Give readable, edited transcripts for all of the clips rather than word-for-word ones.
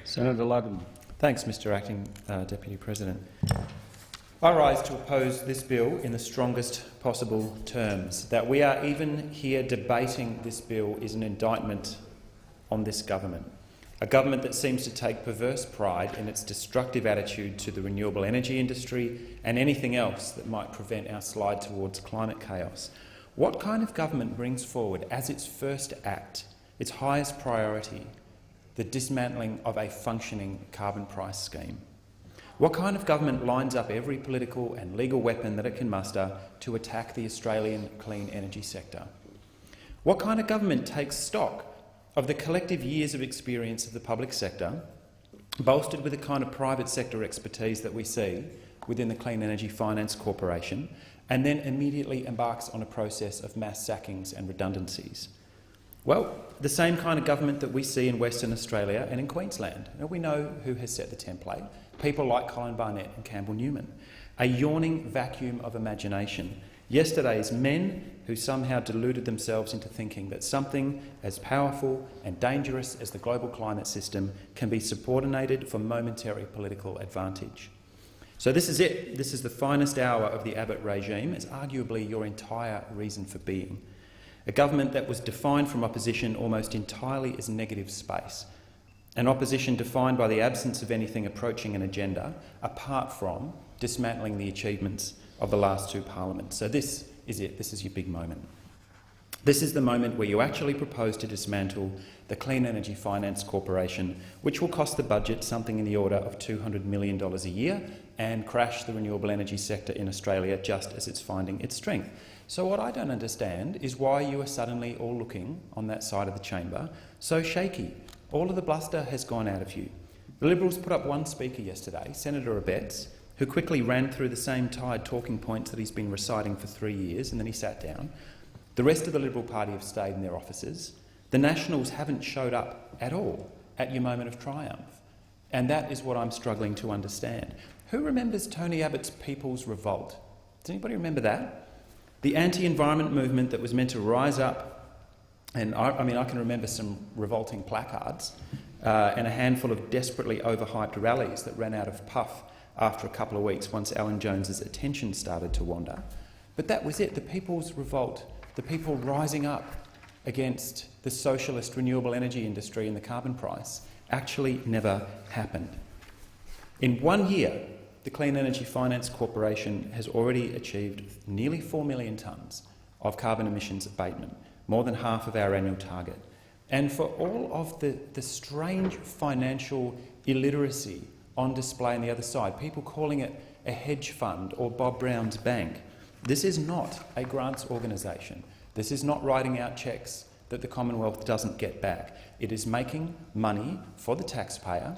Senator Ludlam. Thanks, Mr Acting Deputy President. I rise to oppose this bill in the strongest possible terms. That we are even here debating this bill is an indictment on this government, a government that seems to take perverse pride in its destructive attitude to the renewable energy industry and anything else that might prevent our slide towards climate chaos. What kind of government brings forward as its first act, its highest priority, the dismantling of a functioning carbon price scheme? What kind of government lines up every political and legal weapon that it can muster to attack the Australian clean energy sector? What kind of government takes stock of the collective years of experience of the public sector, bolstered with the kind of private sector expertise that we see within the Clean Energy Finance Corporation, and then immediately embarks on a process of mass sackings and redundancies? Well, the same kind of government that we see in Western Australia and in Queensland. Now, we know who has set the template. People like Colin Barnett and Campbell Newman. A yawning vacuum of imagination. Yesterday's men who somehow deluded themselves into thinking that something as powerful and dangerous as the global climate system can be subordinated for momentary political advantage. So this is it. This is the finest hour of the Abbott regime. It's arguably your entire reason for being. A government that was defined from opposition almost entirely as negative space. An opposition defined by the absence of anything approaching an agenda, apart from dismantling the achievements of the last two parliaments. So this is it. This is your big moment. This is the moment where you actually propose to dismantle the Clean Energy Finance Corporation, which will cost the budget something in the order of $200 million a year and crash the renewable energy sector in Australia just as it's finding its strength. So what I don't understand is why you are suddenly all looking on that side of the chamber so shaky. All of the bluster has gone out of you. The Liberals put up one speaker yesterday, Senator Abetz, who quickly ran through the same tired talking points that he's been reciting for 3 years, and then he sat down. The rest of the Liberal Party have stayed in their offices. The Nationals haven't showed up at all at your moment of triumph. And that is what I'm struggling to understand. Who remembers Tony Abbott's People's Revolt? Does anybody remember that? The anti-environment movement that was meant to rise up, and I can remember some revolting placards and a handful of desperately overhyped rallies that ran out of puff after a couple of weeks once Alan Jones's attention started to wander. But that was it, the People's Revolt, the people rising up against the socialist renewable energy industry and the carbon price actually never happened. In 1 year, the Clean Energy Finance Corporation has already achieved nearly 4 million tonnes of carbon emissions abatement, more than half of our annual target. And for all of the strange financial illiteracy on display on the other side, people calling it a hedge fund or Bob Brown's bank, this is not a grants organisation. This is not writing out cheques that the Commonwealth doesn't get back. It is making money for the taxpayer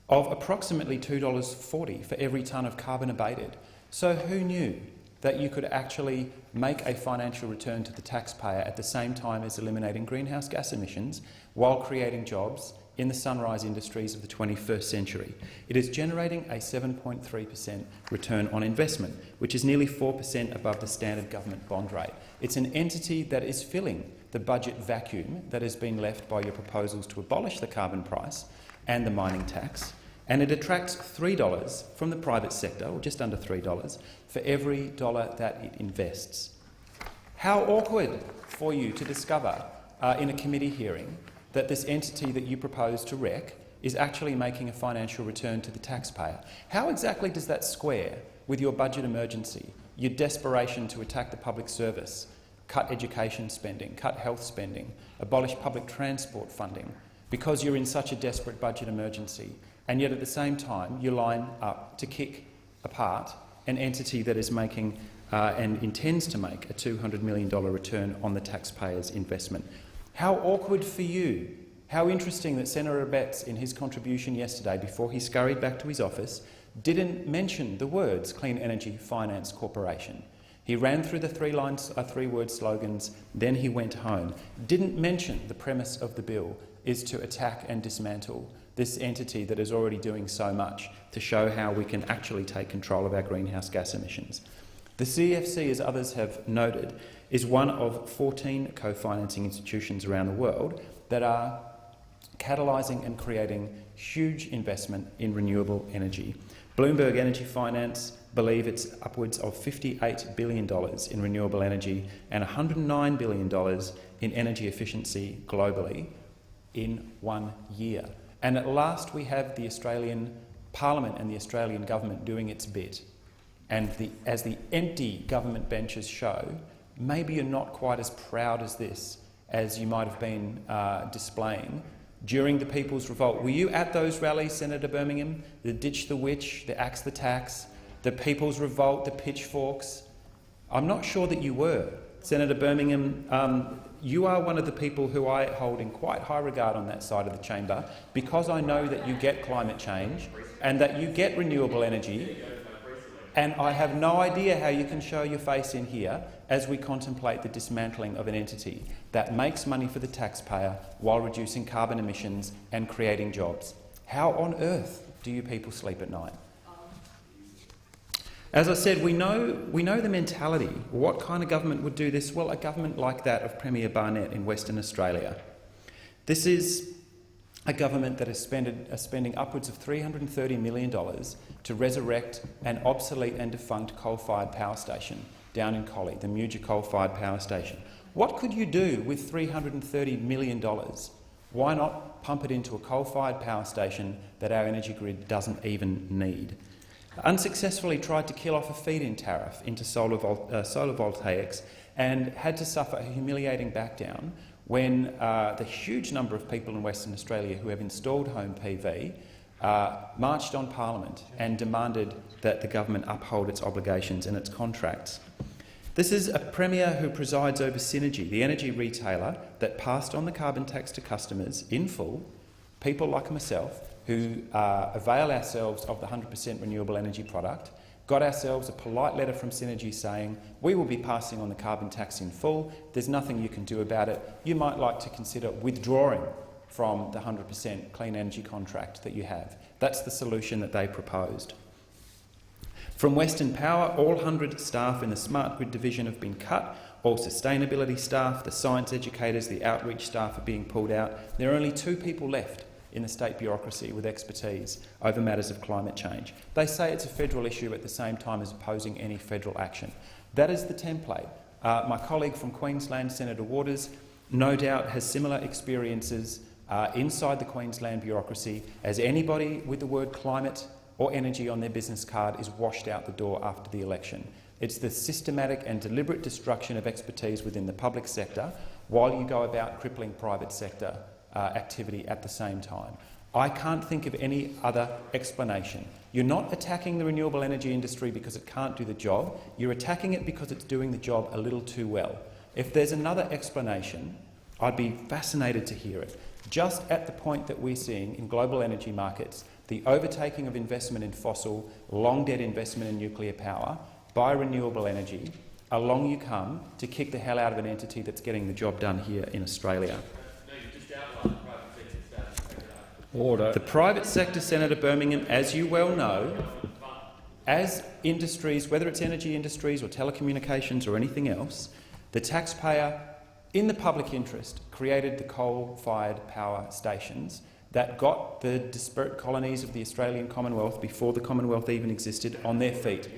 of approximately $2.40 for every tonne of carbon abated. So who knew that you could actually make a financial return to the taxpayer at the same time as eliminating greenhouse gas emissions while creating jobs in the sunrise industries of the 21st century? It is generating a 7.3% return on investment, which is nearly 4% above the standard government bond rate. It's an entity that is filling the budget vacuum that has been left by your proposals to abolish the carbon price and the mining tax, and it attracts $3 from the private sector, or just under $3, for every dollar that it invests. How awkward for you to discover in a committee hearing that this entity that you propose to wreck is actually making a financial return to the taxpayer. How exactly does that square with your budget emergency, your desperation to attack the public service, cut education spending, cut health spending, abolish public transport funding, because you're in such a desperate budget emergency, and yet at the same time you line up to kick apart an entity that is making and intends to make a $200 million return on the taxpayer's investment? How awkward for you. How interesting that Senator Abetz, in his contribution yesterday before he scurried back to his office, didn't mention the words Clean Energy Finance Corporation. He ran through the three-word slogans, then he went home. Didn't mention the premise of the bill is to attack and dismantle this entity that is already doing so much to show how we can actually take control of our greenhouse gas emissions. The CEFC, as others have noted, is one of 14 co-financing institutions around the world that are catalysing and creating huge investment in renewable energy. Bloomberg Energy Finance believe it's upwards of $58 billion in renewable energy and $109 billion in energy efficiency globally in 1 year. And at last we have the Australian Parliament and the Australian government doing its bit. And as the empty government benches show, maybe you're not quite as proud as this as you might have been displaying during the People's Revolt. Were you at those rallies, Senator Birmingham? The Ditch the Witch, the Axe the Tax, the People's Revolt, the pitchforks? I'm not sure that you were. Senator Birmingham, you are one of the people who I hold in quite high regard on that side of the chamber, because I know that you get climate change and that you get renewable energy, and I have no idea how you can show your face in here as we contemplate the dismantling of an entity that makes money for the taxpayer while reducing carbon emissions and creating jobs. How on earth do you people sleep at night? As I said, we know the mentality. What kind of government would do this? Well, a government like that of Premier Barnett in Western Australia. This is a government that is spending upwards of $330 million to resurrect an obsolete and defunct coal-fired power station down in Collie, the Muja coal-fired power station. What could you do with $330 million? Why not pump it into a coal-fired power station that our energy grid doesn't even need? Unsuccessfully tried to kill off a feed-in tariff into solar voltaics and had to suffer a humiliating backdown when the huge number of people in Western Australia who have installed home PV marched on Parliament and demanded that the government uphold its obligations and its contracts. This is a Premier who presides over Synergy, the energy retailer that passed on the carbon tax to customers in full, people like myself, who avail ourselves of the 100% renewable energy product, got ourselves a polite letter from Synergy saying, we will be passing on the carbon tax in full, there's nothing you can do about it, you might like to consider withdrawing from the 100% clean energy contract that you have. That's the solution that they proposed. From Western Power, all 100 staff in the Smart Grid division have been cut, all sustainability staff, the science educators, the outreach staff are being pulled out. There are only 2 people left in the state bureaucracy with expertise over matters of climate change. They say it's a federal issue at the same time as opposing any federal action. That is the template. My colleague from Queensland, Senator Waters, no doubt has similar experiences inside the Queensland bureaucracy as anybody with the word climate or energy on their business card is washed out the door after the election. It's the systematic and deliberate destruction of expertise within the public sector while you go about crippling private sector activity at the same time. I can't think of any other explanation. You're not attacking the renewable energy industry because it can't do the job. You're attacking it because it's doing the job a little too well. If there's another explanation, I'd be fascinated to hear it. Just at the point that we're seeing in global energy markets, the overtaking of investment in fossil, long-dead investment in nuclear power by renewable energy, along you come to kick the hell out of an entity that's getting the job done here in Australia. Order. The private sector, Senator Birmingham, as you well know, as industries, whether it's energy industries or telecommunications or anything else, the taxpayer, in the public interest, created the coal-fired power stations that got the disparate colonies of the Australian Commonwealth, before the Commonwealth even existed, on their feet.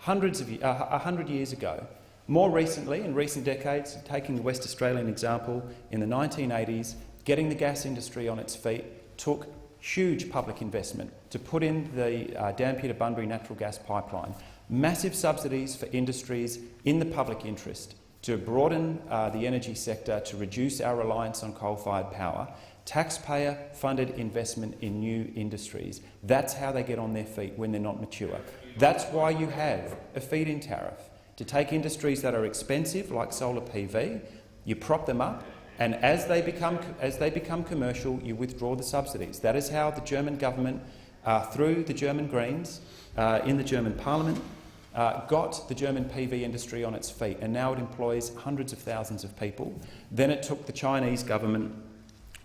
100 years ago. More recently, in recent decades, taking the West Australian example, in the 1980s, getting the gas industry on its feet took huge public investment to put in the Dampier to Bunbury natural gas pipeline, massive subsidies for industries in the public interest to broaden the energy sector, to reduce our reliance on coal-fired power, taxpayer-funded investment in new industries. That's how they get on their feet when they're not mature. That's why you have a feed-in tariff, to take industries that are expensive, like solar PV, you prop them up, and as they become commercial, you withdraw the subsidies. That is how the German government, through the German Greens in the German Parliament, got the German PV industry on its feet, and now it employs hundreds of thousands of people. Then it took the Chinese government,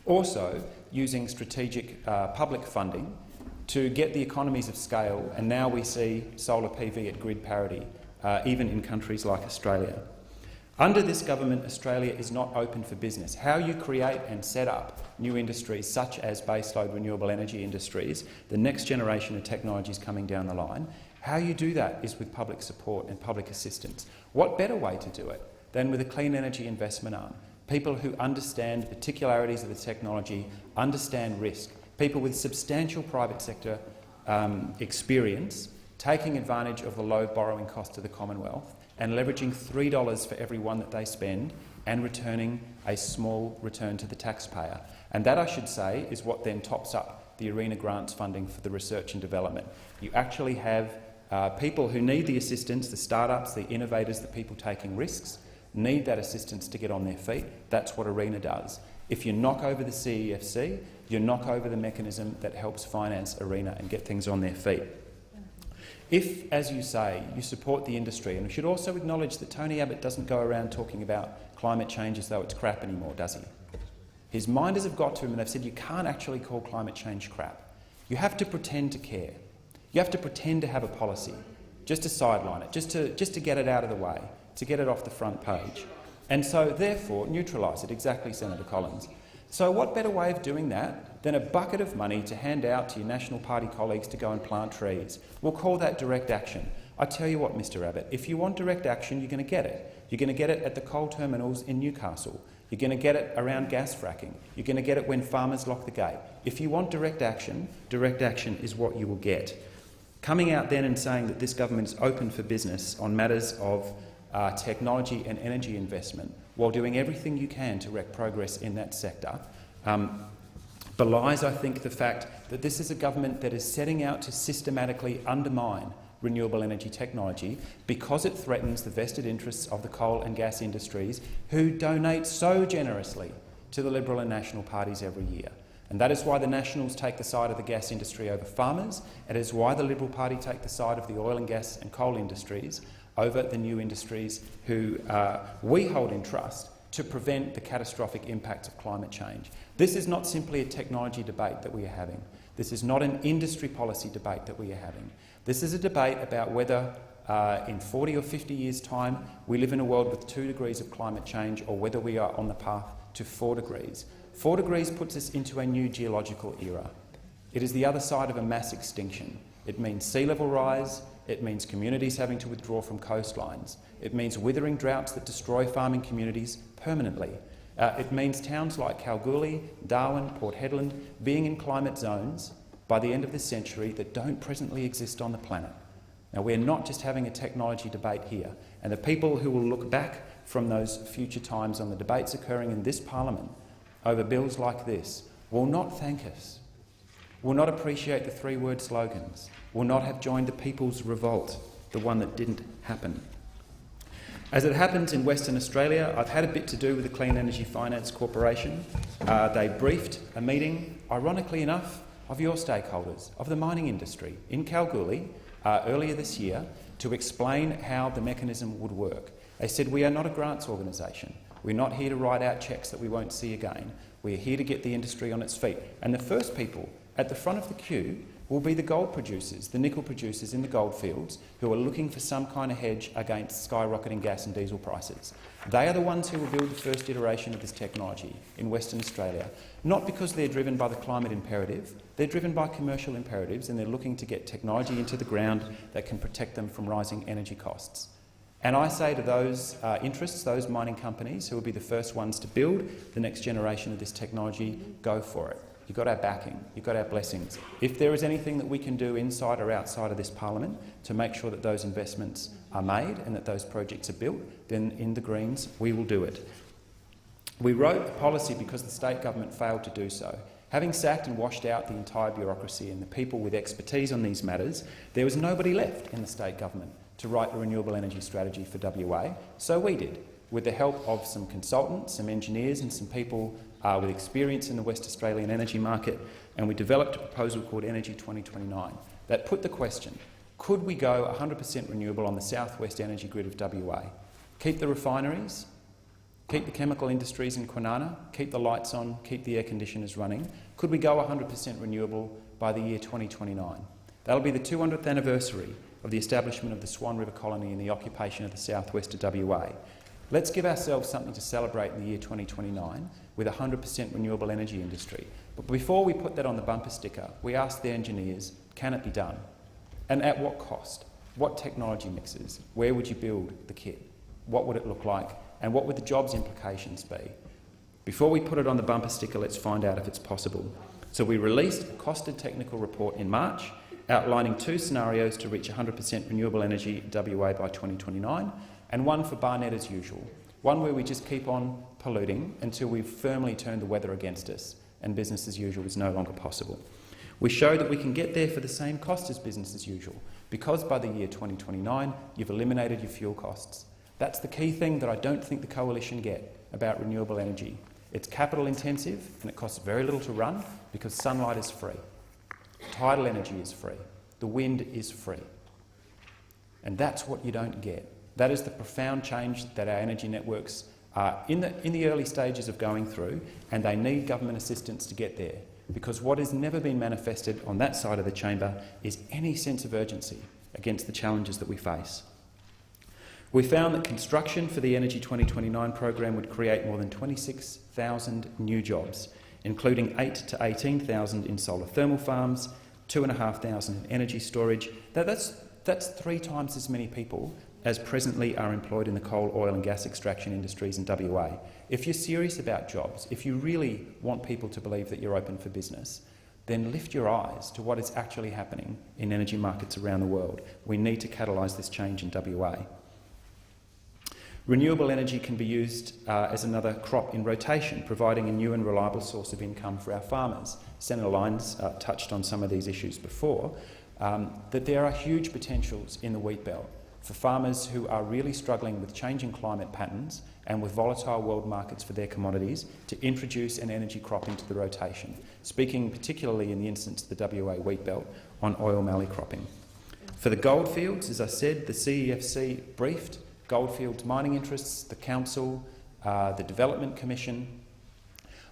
also using strategic public funding, to get the economies of scale, and now we see solar PV at grid parity, even in countries like Australia. Under this government, Australia is not open for business. How you create and set up new industries such as baseload renewable energy industries, the next generation of technologies coming down the line, how you do that is with public support and public assistance. What better way to do it than with a clean energy investment arm? People who understand the particularities of the technology, understand risk, people with substantial private sector experience, taking advantage of the low borrowing cost of the Commonwealth and leveraging $3 for every one that they spend and returning a small return to the taxpayer. And that, I should say, is what then tops up the ARENA grants funding for the research and development. You actually have people who need the assistance, the startups, the innovators, the people taking risks, need that assistance to get on their feet. That's what ARENA does. If you knock over the CEFC, you knock over the mechanism that helps finance ARENA and get things on their feet. If, as you say, you support the industry, and we should also acknowledge that Tony Abbott doesn't go around talking about climate change as though it's crap anymore, does he? His minders have got to him and they've said you can't actually call climate change crap. You have to pretend to care. You have to pretend to have a policy, just to sideline it, just to get it out of the way, to get it off the front page. And so, therefore, neutralise it, exactly, Senator Collins. So what better way of doing that than a bucket of money to hand out to your National Party colleagues to go and plant trees? We'll call that direct action. I tell you what, Mr Abbott, if you want direct action, you're going to get it. You're going to get it at the coal terminals in Newcastle. You're going to get it around gas fracking. You're going to get it when farmers lock the gate. If you want direct action is what you will get. Coming out then and saying that this government is open for business on matters of technology and energy investment, while doing everything you can to wreck progress in that sector, belies, I think, the fact that this is a government that is setting out to systematically undermine renewable energy technology because it threatens the vested interests of the coal and gas industries who donate so generously to the Liberal and National parties every year. And that is why the Nationals take the side of the gas industry over farmers. It is why the Liberal Party take the side of the oil and gas and coal industries over the new industries who we hold in trust to prevent the catastrophic impacts of climate change. This is not simply a technology debate that we are having. This is not an industry policy debate that we are having. This is a debate about whether in 40 or 50 years' time we live in a world with 2 degrees of climate change or whether we are on the path to 4 degrees. 4 degrees puts us into a new geological era. It is the other side of a mass extinction. It means sea level rise. It means communities having to withdraw from coastlines. It means withering droughts that destroy farming communities permanently. It means towns like Kalgoorlie, Darwin, Port Hedland being in climate zones by the end of this century that don't presently exist on the planet. Now, we're not just having a technology debate here, and the people who will look back from those future times on the debates occurring in this parliament over bills like this will not thank us, will not appreciate the 3-word slogans, will not have joined the People's Revolt, the one that didn't happen. As it happens in Western Australia, I've had a bit to do with the Clean Energy Finance Corporation. They briefed a meeting, ironically enough, of your stakeholders, of the mining industry in Kalgoorlie earlier this year to explain how the mechanism would work. They said, we are not a grants organisation. We're not here to write out cheques that we won't see again. We're here to get the industry on its feet. And the first people at the front of the queue will be the gold producers, the nickel producers in the goldfields who are looking for some kind of hedge against skyrocketing gas and diesel prices. They are the ones who will build the first iteration of this technology in Western Australia, not because they're driven by the climate imperative, they're driven by commercial imperatives, and they're looking to get technology into the ground that can protect them from rising energy costs. And I say to those interests, those mining companies who will be the first ones to build the next generation of this technology, go for it. You've got our backing, you've got our blessings. If there is anything that we can do inside or outside of this parliament to make sure that those investments are made and that those projects are built, then in the Greens we will do it. We wrote a policy because the state government failed to do so. Having sacked and washed out the entire bureaucracy and the people with expertise on these matters, there was nobody left in the state government to write a renewable energy strategy for WA, so we did, with the help of some consultants, some engineers and some people with experience in the West Australian energy market, and we developed a proposal called Energy 2029 that put the question, could we go 100% renewable on the southwest energy grid of WA? Keep the refineries, keep the chemical industries in Kwinana, keep the lights on, keep the air conditioners running. Could we go 100% renewable by the year 2029? That'll be the 200th anniversary of the establishment of the Swan River Colony and the occupation of the southwest of WA. Let's give ourselves something to celebrate in the year 2029 with a 100% renewable energy industry. But before we put that on the bumper sticker, we ask the engineers, can it be done? And at what cost? What technology mixes? Where would you build the kit? What would it look like? And what would the jobs implications be? Before we put it on the bumper sticker, let's find out if it's possible. So we released a costed technical report in March outlining 2 scenarios to reach 100% renewable energy WA by 2029, and one for Barnett as usual, one where we just keep on polluting until we've firmly turned the weather against us and business as usual is no longer possible. We show that we can get there for the same cost as business as usual, because by the year 2029 you've eliminated your fuel costs. That's the key thing that I don't think the Coalition get about renewable energy. It's capital intensive and it costs very little to run because sunlight is free, tidal energy is free, the wind is free. And that's what you don't get. That is the profound change that our energy networks are in the early stages of going through, and they need government assistance to get there, because what has never been manifested on that side of the chamber is any sense of urgency against the challenges that we face. We found that construction for the Energy 2029 program would create more than 26,000 new jobs, including 8,000 to 18,000 in solar thermal farms, 2,500 in energy storage. That's 3 times as many people as presently are employed in the coal, oil and gas extraction industries in WA. If you're serious about jobs, if you really want people to believe that you're open for business, then lift your eyes to what is actually happening in energy markets around the world. We need to catalyse this change in WA. Renewable energy can be used as another crop in rotation, providing a new and reliable source of income for our farmers. Senator Lyons touched on some of these issues before, that there are huge potentials in the wheat belt for farmers who are really struggling with changing climate patterns and with volatile world markets for their commodities to introduce an energy crop into the rotation, speaking particularly in the instance of the WA wheat belt on oil mallee cropping. For the goldfields, as I said, the CEFC briefed Goldfields mining interests, the council, the Development Commission,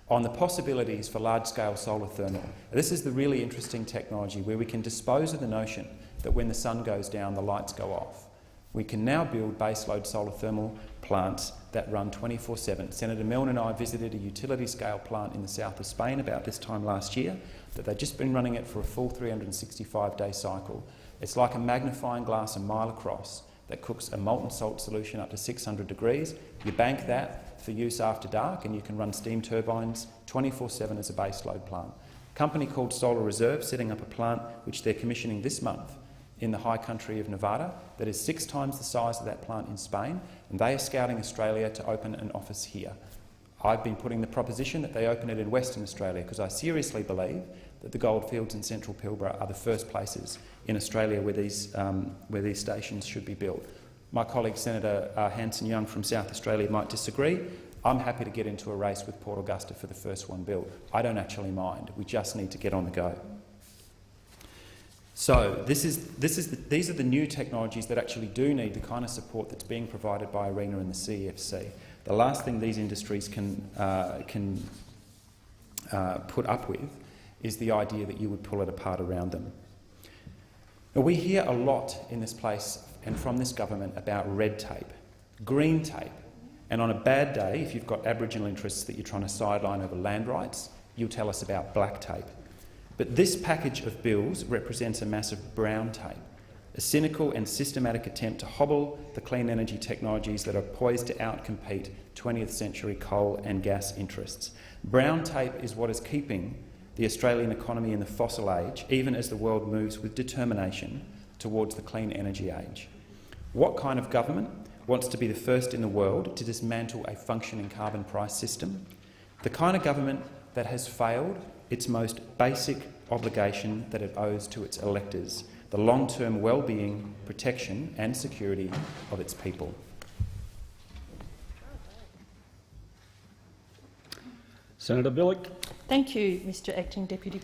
on the possibilities for large-scale solar thermal. This is the really interesting technology where we can dispose of the notion that when the sun goes down, the lights go off. We can now build baseload solar thermal plants that run 24/7. Senator Milne and I visited a utility-scale plant in the south of Spain about this time last year, that they'd just been running it for a full 365-day cycle. It's like a magnifying glass a mile across that cooks a molten salt solution up to 600 degrees. You bank that for use after dark and you can run steam turbines 24/7 as a baseload plant. A company called Solar Reserve setting up a plant which they're commissioning this month in the high country of Nevada that is 6 times the size of that plant in Spain, and they are scouting Australia to open an office here. I've been putting the proposition that they open it in Western Australia because I seriously believe that the goldfields in central Pilbara are the first places in Australia where these stations should be built. My colleague Senator Hanson-Young from South Australia might disagree. I'm happy to get into a race with Port Augusta for the first one built. I don't actually mind. We just need to get on the go. So these are the new technologies that actually do need the kind of support that's being provided by ARENA and the CEFC. The last thing these industries can put up with is the idea that you would pull it apart around them. Now, we hear a lot in this place and from this government about red tape, green tape, and on a bad day, if you've got Aboriginal interests that you're trying to sideline over land rights, you'll tell us about black tape. But this package of bills represents a massive brown tape, a cynical and systematic attempt to hobble the clean energy technologies that are poised to outcompete 20th century coal and gas interests. Brown tape is what is keeping the Australian economy in the fossil age, even as the world moves with determination towards the clean energy age. What kind of government wants to be the first in the world to dismantle a functioning carbon price system? The kind of government that has failed its most basic obligation that it owes to its electors, the long-term well-being, protection and security of its people. Senator Billick. Thank you, Mr Acting Deputy